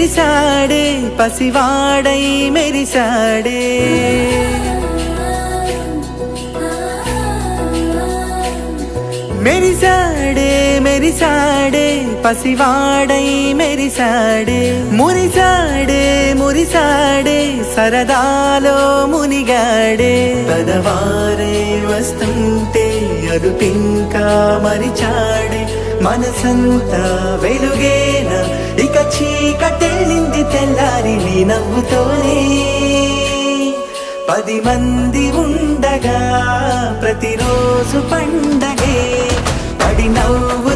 విరిసాడే పసివాడై మెరిసాడే మెరిసాడే మెరిసాడే పసివాడై మెరిసాడే మురిసాడే మురిసాడే సరదాలో మునిగాడే పదవారే వస్తుంటే అదుపింకా మరిచాడే మనసంతా వెలుగేన ఇక చీకటెళ్ళింది తెల్లారి నీ నవ్వుతోనే 10 మంది ఉండగా ప్రతిరోజు పండగే పడి నవ్వు